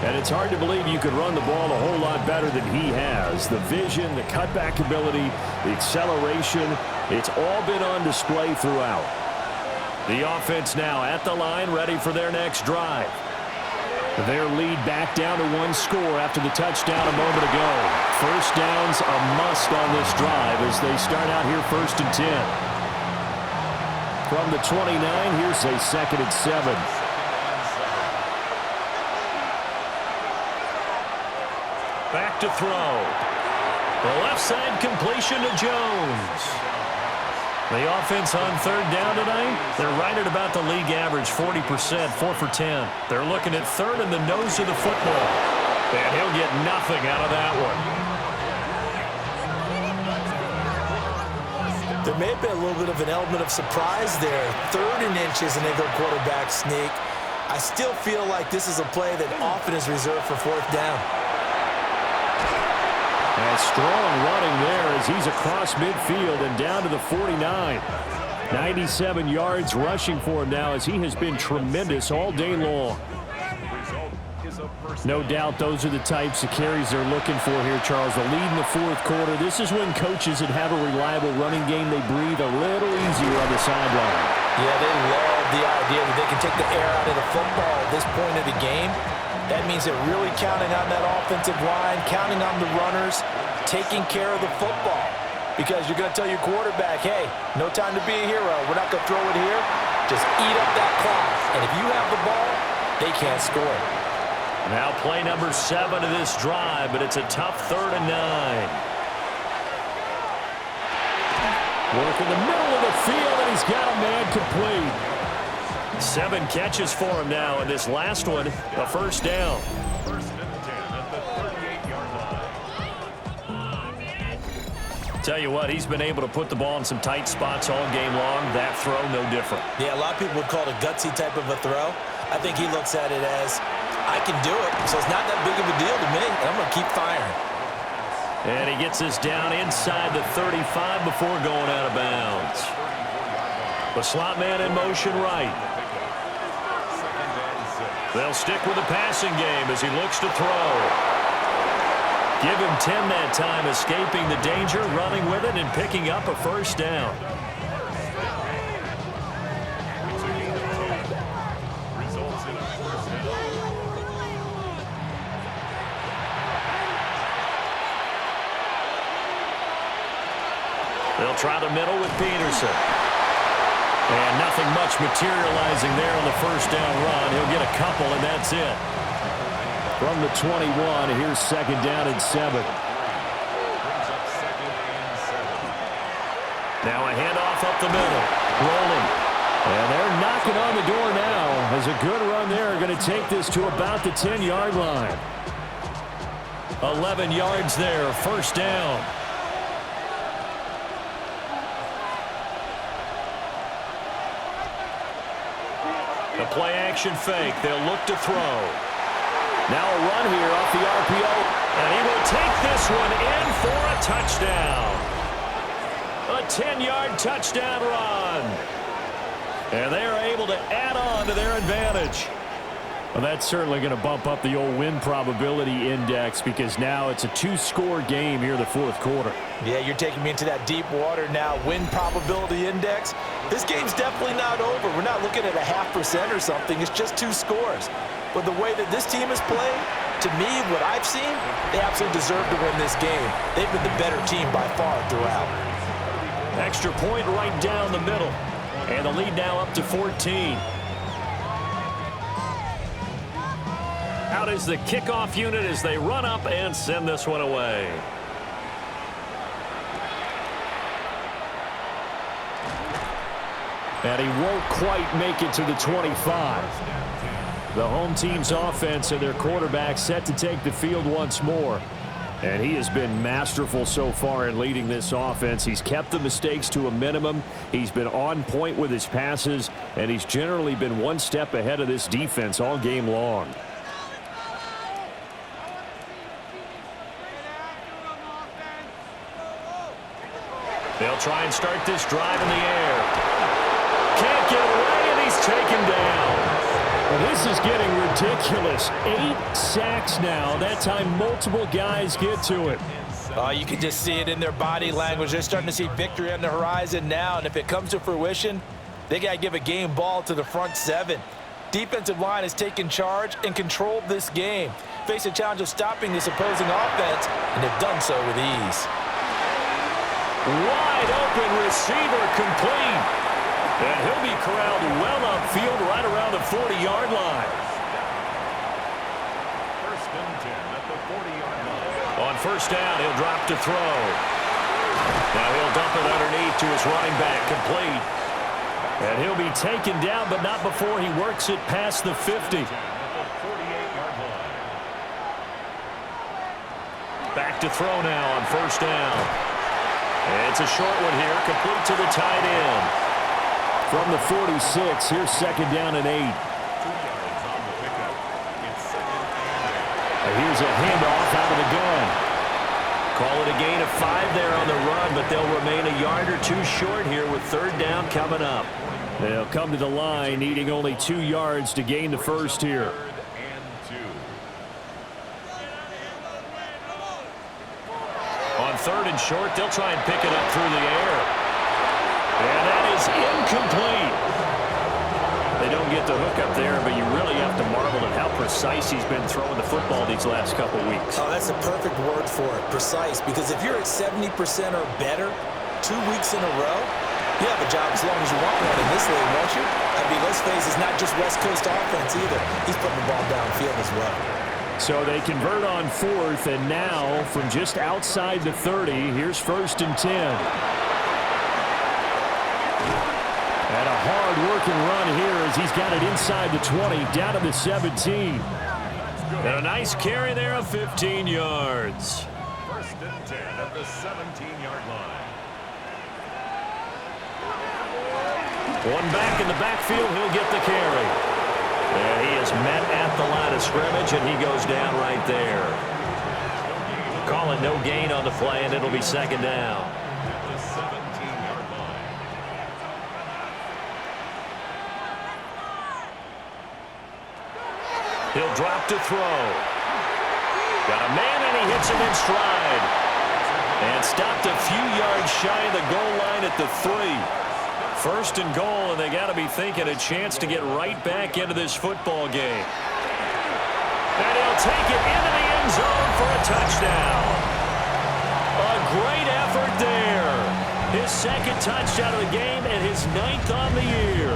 And it's hard to believe you could run the ball a whole lot better than he has. The vision, the cutback ability, the acceleration, it's all been on display throughout. The offense now at the line, ready for their next drive. Their lead back down to 1 score after the touchdown a moment ago. First down's a must on this drive as they start out here 1st and 10. From the 29, here's a 2nd and 7. Back to throw. The left side completion to Jones. The offense on 3rd down tonight, they're right at about the league average, 40%, 4 for 10. They're looking at 3rd in the nose of the football. And he'll get nothing out of that one. There may have been a little bit of an element of surprise there. 3rd and inches and they go quarterback sneak. I still feel like this is a play that often is reserved for 4th down. And strong running there as he's across midfield and down to the 49. 97 yards rushing for him now as he has been tremendous all day long. No doubt those are the types of carries they're looking for here, Charles. The lead in the 4th quarter. This is when coaches that have a reliable running game, they breathe a little easier on the sideline. Yeah, they love the idea that they can take the air out of the football at this point of the game. That means they're really counting on that offensive line, counting on the runners, taking care of the football. Because you're going to tell your quarterback, hey, no time to be a hero. We're not going to throw it here. Just eat up that clock. And if you have the ball, they can't score. Now play number 7 of this drive, but it's a tough 3rd and 9. Work in the middle of the field, and he's got a man complete. 7 catches for him now, and this last one, a 1st down. 1st and 10 at the 38-yard line. Tell you what, he's been able to put the ball in some tight spots all game long. That throw, no different. Yeah, a lot of people would call it a gutsy type of a throw. I think he looks at it as, I can do it, so it's not that big of a deal to me, and I'm going to keep firing. And he gets this down inside the 35 before going out of bounds. The slot man in motion right. They'll stick with the passing game as he looks to throw. Give him 10 that time, escaping the danger, running with it, and picking up a 1st down. Results in a 1st down. They'll try the middle with Peterson. And nothing much materializing there on the 1st down run. He'll get a couple, and that's it. From the 21, here's 2nd down and 7. Now a handoff up the middle. Rolling. And they're knocking on the door now as a good run there. Going to take this to about the 10-yard line. 11 yards there, 1st down. The play-action fake. They'll look to throw. Now a run here off the RPO. And he will take this one in for a touchdown. A 10-yard touchdown run. And they are able to add on to their advantage. Well, that's certainly going to bump up the old win probability index because now it's a 2-score game here in the fourth quarter. Yeah, you're taking me into that deep water now. Win probability index. This game's definitely not over. We're not looking at a 0.5% or something. It's just 2 scores. But the way that this team has played, to me, what I've seen, they absolutely deserve to win this game. They've been the better team by far throughout. Extra point right down the middle. And the lead now up to 14. Out is the kickoff unit as they run up and send this one away. And he won't quite make it to the 25. The home team's offense and their quarterback set to take the field once more. And he has been masterful so far in leading this offense. He's kept the mistakes to a minimum. He's been on point with his passes, and he's generally been one step ahead of this defense all game long. They'll try and start this drive in the air. Can't get away, and he's taken down. Well, this is getting ridiculous. 8 sacks now. That time, multiple guys get to it. You can just see it in their body language. They're starting to see victory on the horizon now, and if it comes to fruition, they got to give a game ball to the front 7. Defensive line has taken charge and controlled this game. Face a challenge of stopping this opposing offense, and they've done so with ease. Wide open receiver complete. And he'll be corralled well upfield right around the 40-yard line. First and 10 at the 40-yard line. On first down, he'll drop to throw. Now he'll dump it underneath to his running back, complete. And he'll be taken down, but not before he works it past the 50. Back to throw now on first down. And it's a short one here, complete to the tight end. From the 46, here's second down and 8. 2 yards on the pickup. It's second and 8. And here's a handoff out of the gun. Call it a gain of 5 there on the run, but they'll remain a yard or 2 short here with third down coming up. They'll come to the line needing only 2 yards to gain the first here. Third and 2. On third and short, they'll try and pick it up through the air. And that is incomplete. They don't get the hook up there, but you really have to marvel at how precise he's been throwing the football these last couple weeks. Oh, that's a perfect word for it, precise, because if you're at 70% or better 2 weeks in a row, you have a job as long as you want one in this league, won't you? I mean, let's face it, it's not just West Coast offense either. He's putting the ball downfield as well. So they convert on fourth, and now from just outside the 30, here's first and 10. And a hard-working run here as he's got it inside the 20, down to the 17. And a nice carry there of 15 yards. First and 10 at the 17-yard line. One back in the backfield, he'll get the carry. And he is met at the line of scrimmage, and he goes down right there. Call it no gain on the play, and it'll be second down. At the 17-yard line. He'll drop to throw. Got a man, and he hits him in stride. And stopped a few yards shy of the goal line at the 3. First and goal, and they got to be thinking a chance to get right back into this football game. And he'll take it into the end zone for a touchdown. A great effort there. His second touchdown of the game and his 9th on the year.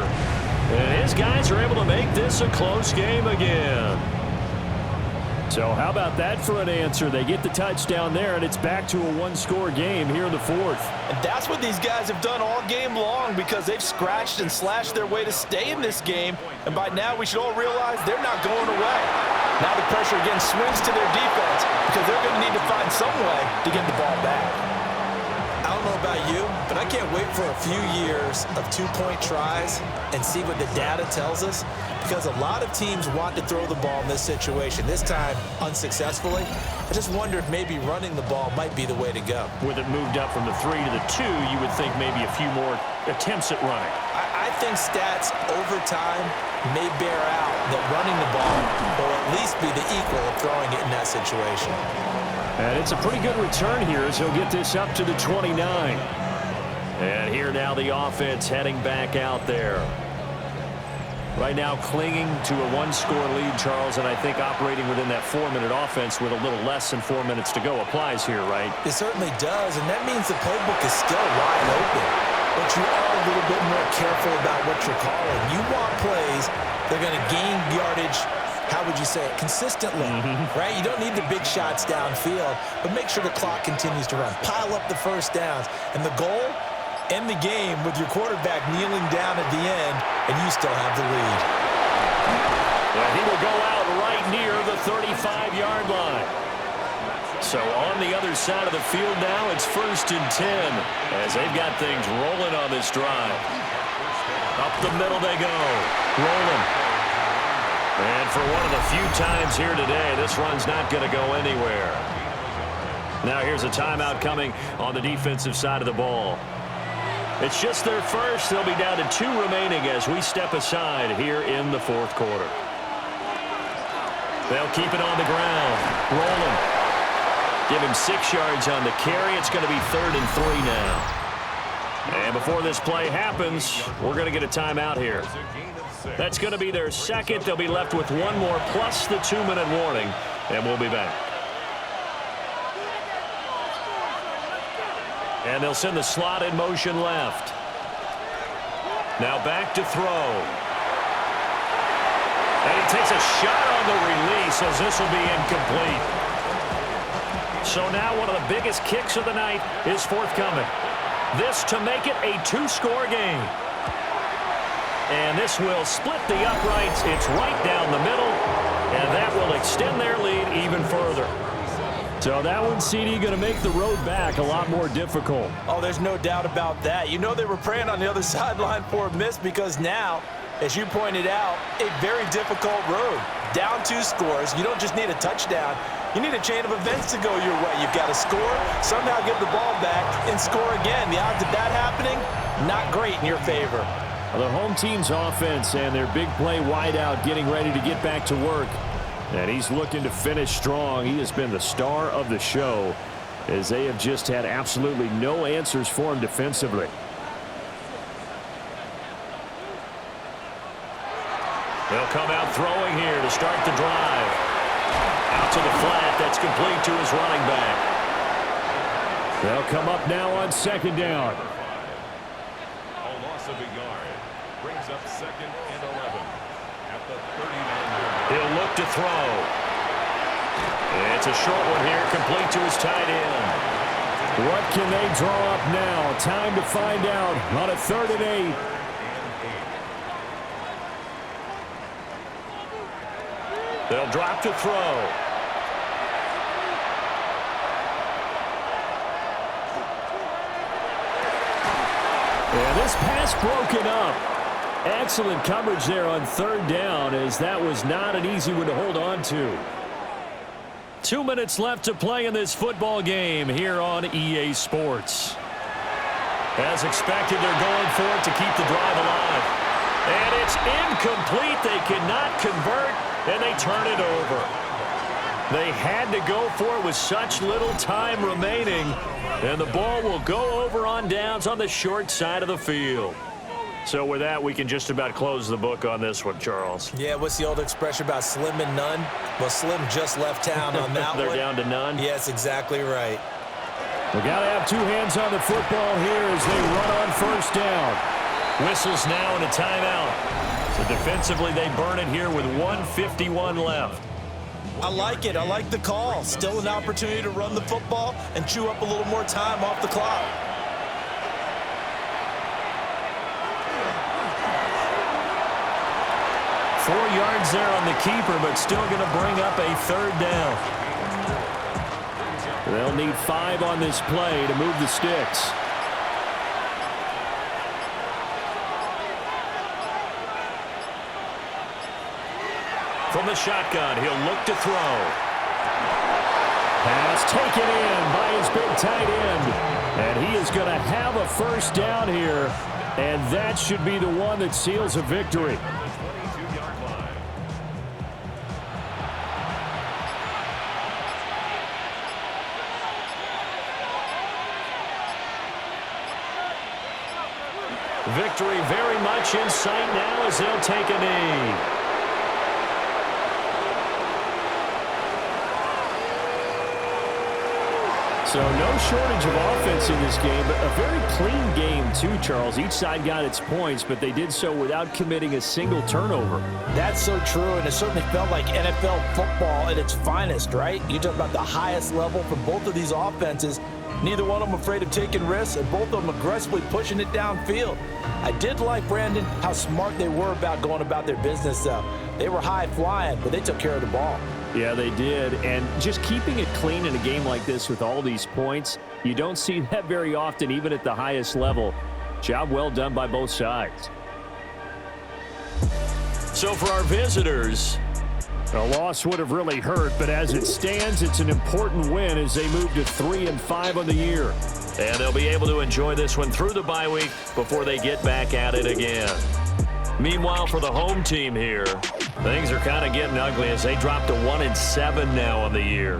And his guys are able to make this a close game again. So how about that for an answer? They get the touchdown there, and it's back to a 1-score game here in the 4th. And that's what these guys have done all game long because they've scratched and slashed their way to stay in this game. And by now, we should all realize they're not going away. Now the pressure again swings to their defense because they're going to need to find some way to get the ball back. I don't know about you, but I can't wait for a few years of 2-point tries and see what the data tells us, because a lot of teams want to throw the ball in this situation, this time unsuccessfully. I just wonder if maybe running the ball might be the way to go. With it moved up from the 3 to the 2, you would think maybe a few more attempts at running. I think stats over time may bear out that running the ball will at least be the equal of throwing it in that situation. And it's a pretty good return here as he'll get this up to the 29. And here now the offense heading back out there. Right now clinging to a one-score lead, Charles, and I think operating within that 4-minute offense with a little less than 4 minutes to go applies here, right? It certainly does, and that means the playbook is still wide open. But you are a little bit more careful about what you're calling. You want plays that are going to gain yardage, how would you say it, consistently, right? You don't need the big shots downfield, but make sure the clock continues to run. Pile up the first downs. And the goal, end the game with your quarterback kneeling down at the end, and you still have the lead. Well, he will go out right near the 35-yard line. So on the other side of the field now, it's 1st and 10 as they've got things rolling on this drive. Up the middle they go. Rolling. And for one of the few times here today, this run's not going to go anywhere. Now here's a timeout coming on the defensive side of the ball. It's just their first. They'll be down to 2 remaining as we step aside here in the 4th quarter. They'll keep it on the ground. Rolling. Give him 6 yards on the carry. It's going to be 3rd and 3 now. And before this play happens, we're going to get a timeout here. That's going to be their second. They'll be left with 1 more plus the 2-minute warning, and we'll be back. And they'll send the slot in motion left. Now back to throw. And he takes a shot on the release as this will be incomplete. So now one of the biggest kicks of the night is forthcoming. This to make it a 2-score game. And this will split the uprights. It's right down the middle. And that will extend their lead even further. So that one, CD, going to make the road back a lot more difficult. Oh, there's no doubt about that. You know they were praying on the other sideline for a miss because now, as you pointed out, a very difficult road. Down 2 scores. You don't just need a touchdown. You need a chain of events to go your way. You've got to score, somehow get the ball back, and score again. The odds of that happening, not great in your favor. The home team's offense and their big play wideout getting ready to get back to work. And he's looking to finish strong. He has been the star of the show as they have just had absolutely no answers for him defensively. They'll come out throwing here to start the drive. Out to the flat. That's complete to his running back. They'll come up now on 2nd down. A loss of a yard brings up 2nd and 11 at the 39-yard. He'll look to throw. It's a short one here, complete to his tight end. What can they draw up now? Time to find out on a 3rd and 8. They'll drop to throw. And this pass broken up. Excellent coverage there on 3rd down as that was not an easy one to hold on to. 2 minutes left to play in this football game here on EA Sports. As expected, they're going for it to keep the drive alive. And it's incomplete. They cannot convert, and they turn it over. They had to go for it with such little time remaining, and the ball will go over on downs on the short side of the field. So with that, we can just about close the book on this one, Charles. Yeah, what's the old expression about slim and none? Well, Slim just left town on that They're one. down to none? Yes, exactly right. We got to have 2 hands on the football here as they run on 1st down. Whistles now and a timeout. So defensively, they burn it here with 1:51 left. I like it. I like the call. Still an opportunity to run the football and chew up a little more time off the clock. Four yards there on the keeper, but still going to bring up a 3rd down. They'll need 5 on this play to move the sticks. From the shotgun, he'll look to throw. Pass taken in by his big tight end. And he is going to have a 1st down here. And that should be the one that seals a victory. Victory very much in sight now as they'll take a knee. So no shortage of offense in this game, but a very clean game too, Charles. Each side got its points, but they did so without committing a single turnover. That's so true, and it certainly felt like NFL football at its finest, right? You talk about the highest level from both of these offenses. Neither one of them afraid of taking risks, and both of them aggressively pushing it downfield. I did like, Brandon, how smart they were about going about their business, though. They were high flying, but they took care of the ball. Yeah, they did, and just keeping it clean in a game like this with all these points, you don't see that very often, even at the highest level. Job well done by both sides. So for our visitors, a loss would have really hurt, but as it stands, it's an important win as they move to 3-5 on the year. And they'll be able to enjoy this one through the bye week before they get back at it again. Meanwhile, for the home team here, things are kind of getting ugly as they drop to 1-7 now on the year.